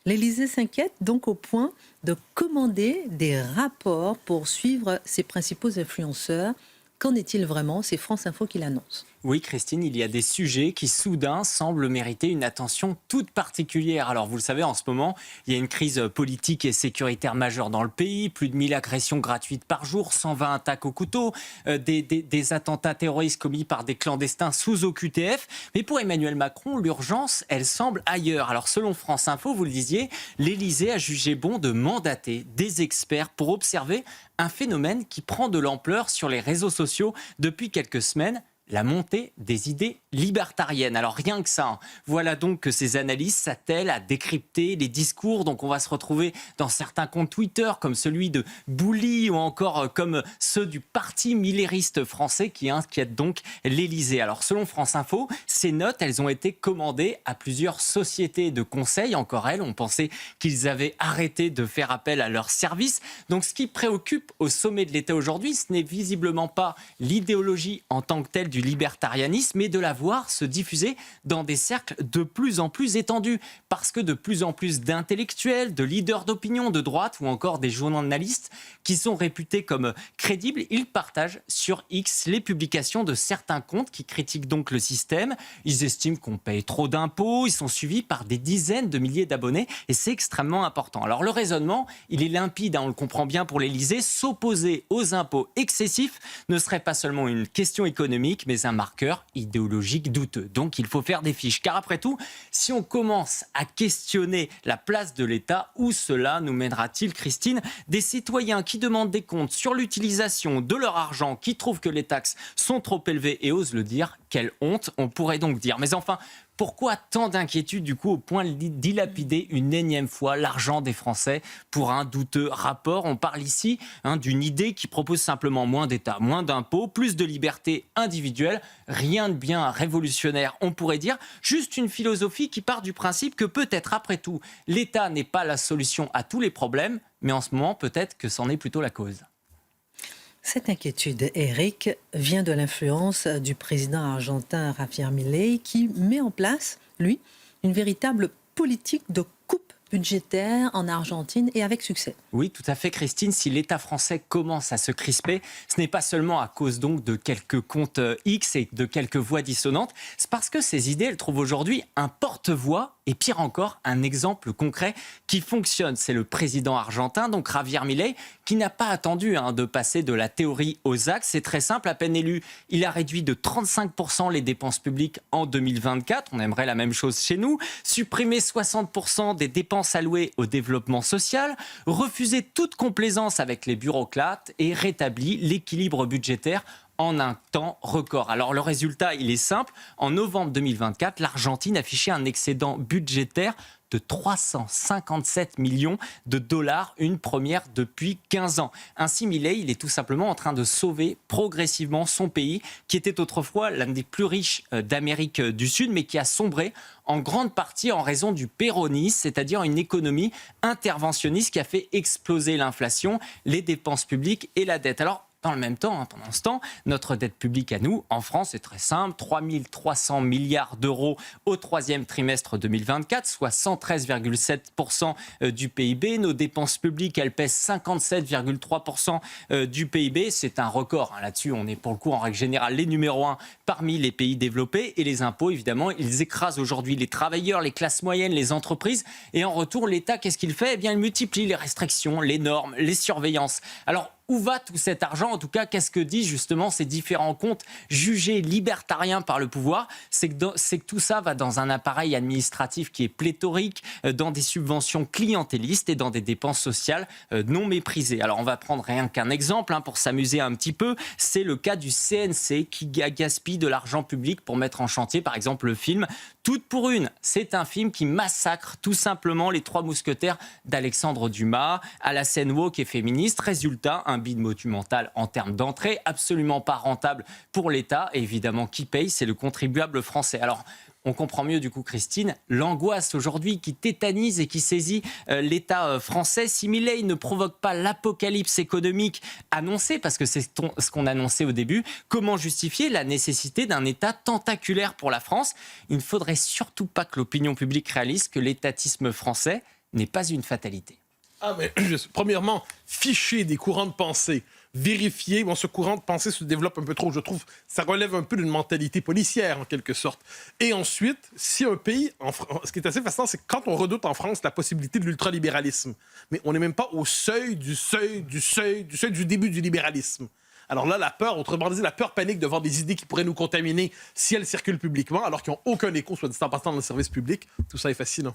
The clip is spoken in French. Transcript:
L'Élysée s'inquiète donc au point de commander des rapports pour suivre ses principaux influenceurs. Qu'en est-il vraiment? C'est France Info qui l'annonce. Oui, Christine, il y a des sujets qui soudain semblent mériter une attention toute particulière. Alors, vous le savez, en ce moment, il y a une crise politique et sécuritaire majeure dans le pays, plus de 1000 agressions gratuites par jour, 120 attaques au couteau, des attentats terroristes commis par des clandestins sous OQTF. Mais pour Emmanuel Macron, l'urgence, elle semble ailleurs. Alors, selon France Info, vous le disiez, l'Élysée a jugé bon de mandater des experts pour observer un phénomène qui prend de l'ampleur sur les réseaux sociaux depuis quelques semaines: la montée des idées libertariennes. Alors rien que ça, hein. Voilà donc que ces analystes s'attellent à décrypter les discours. Donc on va se retrouver dans certains comptes Twitter comme celui de Bouli ou encore comme ceux du Parti millériste français qui inquiètent donc l'Élysée. Alors selon France Info, ces notes, elles ont été commandées à plusieurs sociétés de conseil. Encore elles, on pensait qu'ils avaient arrêté de faire appel à leurs services. Donc ce qui préoccupe au sommet de l'État aujourd'hui, ce n'est visiblement pas l'idéologie en tant que telle du libertarianisme, mais de la voir se diffuser dans des cercles de plus en plus étendus. Parce que de plus en plus d'intellectuels, de leaders d'opinion de droite ou encore des journalistes qui sont réputés comme crédibles, ils partagent sur X les publications de certains comptes qui critiquent donc le système. Ils estiment qu'on paye trop d'impôts, ils sont suivis par des dizaines de milliers d'abonnés et c'est extrêmement important. Alors le raisonnement, il est limpide, hein, on le comprend bien pour l'Élysée. S'opposer aux impôts excessifs ne serait pas seulement une question économique, mais un marqueur idéologique douteux. Donc il faut faire des fiches. Car après tout, si on commence à questionner la place de l'État, où cela nous mènera-t-il, Christine? Des citoyens qui demandent des comptes sur l'utilisation de leur argent, qui trouvent que les taxes sont trop élevées et osent le dire, quelle honte, on pourrait donc dire. Mais enfin, pourquoi tant d'inquiétude du coup au point de dilapider une énième fois l'argent des Français pour un douteux rapport? On parle ici d'une idée qui propose simplement moins d'État, moins d'impôts, plus de liberté individuelle. Rien de bien révolutionnaire, on pourrait dire. Juste une philosophie qui part du principe que peut-être après tout, l'État n'est pas la solution à tous les problèmes, mais en ce moment peut-être que c'en est plutôt la cause. Cette inquiétude, Eric, vient de l'influence du président argentin Javier Milei qui met en place, lui, une véritable politique de coupe budgétaire en Argentine et avec succès. Oui, tout à fait, Christine. Si l'État français commence à se crisper, ce n'est pas seulement à cause donc de quelques comptes X et de quelques voix dissonantes. C'est parce que ces idées, elles trouvent aujourd'hui un porte-voix et pire encore, un exemple concret qui fonctionne. C'est le président argentin, donc Javier Milei, qui n'a pas attendu de passer de la théorie aux actes. C'est très simple, à peine élu, il a réduit de 35% les dépenses publiques en 2024. On aimerait la même chose chez nous. Supprimé 60% des dépenses allouées au développement social, refuser toute complaisance avec les bureaucrates et rétabli l'équilibre budgétaire en un temps record. Alors le résultat, il est simple. En novembre 2024, l'Argentine affichait un excédent budgétaire de 357 millions de dollars, une première depuis 15 ans. Ainsi, Milei, il est tout simplement en train de sauver progressivement son pays, qui était autrefois l'un des plus riches d'Amérique du Sud, mais qui a sombré en grande partie en raison du péronisme, c'est-à-dire une économie interventionniste qui a fait exploser l'inflation, les dépenses publiques et la dette. Alors, dans le même temps, pendant ce temps, notre dette publique à nous, en France, est très simple. 3 300 milliards d'euros au troisième trimestre 2024, soit 113,7% du PIB. Nos dépenses publiques, elles pèsent 57,3% du PIB. C'est un record. Là-dessus, on est pour le coup, en règle générale, les numéros 1 parmi les pays développés. Et les impôts, évidemment, ils écrasent aujourd'hui les travailleurs, les classes moyennes, les entreprises. Et en retour, l'État, qu'est-ce qu'il fait? Eh bien, il multiplie les restrictions, les normes, les surveillances. Alors, où va tout cet argent? En tout cas, qu'est-ce que disent justement ces différents comptes jugés libertariens par le pouvoir? C'est que tout ça va dans un appareil administratif qui est pléthorique, dans des subventions clientélistes et dans des dépenses sociales non méprisées. Alors, on va prendre rien qu'un exemple pour s'amuser un petit peu. C'est le cas du CNC qui gaspille de l'argent public pour mettre en chantier, par exemple, le film Toutes pour une. C'est un film qui massacre tout simplement les trois mousquetaires d'Alexandre Dumas à la scène woke et féministe. Résultat, un bid monumental en termes d'entrée, absolument pas rentable pour l'État. Et évidemment, qui paye? C'est le contribuable français. Alors, on comprend mieux du coup, Christine, l'angoisse aujourd'hui qui tétanise et qui saisit l'État français. Si Milei ne provoque pas l'apocalypse économique annoncée, parce que c'est ce qu'on annonçait au début, comment justifier la nécessité d'un État tentaculaire pour la France? Il ne faudrait surtout pas que l'opinion publique réalise que l'étatisme français n'est pas une fatalité. Ah, mais premièrement, ficher des courants de pensée, vérifier, ce courant de pensée se développe un peu trop, je trouve, ça relève un peu d'une mentalité policière, en quelque sorte. Et ensuite, si un pays, ce qui est assez fascinant, c'est que quand on redoute en France la possibilité de l'ultralibéralisme, mais on n'est même pas au seuil du début du libéralisme. Alors là, la peur, autrement dit, la peur panique devant des idées qui pourraient nous contaminer si elles circulent publiquement, alors qu'ils n'ont aucun écho, soit dit en passant, dans le service public, tout ça est fascinant.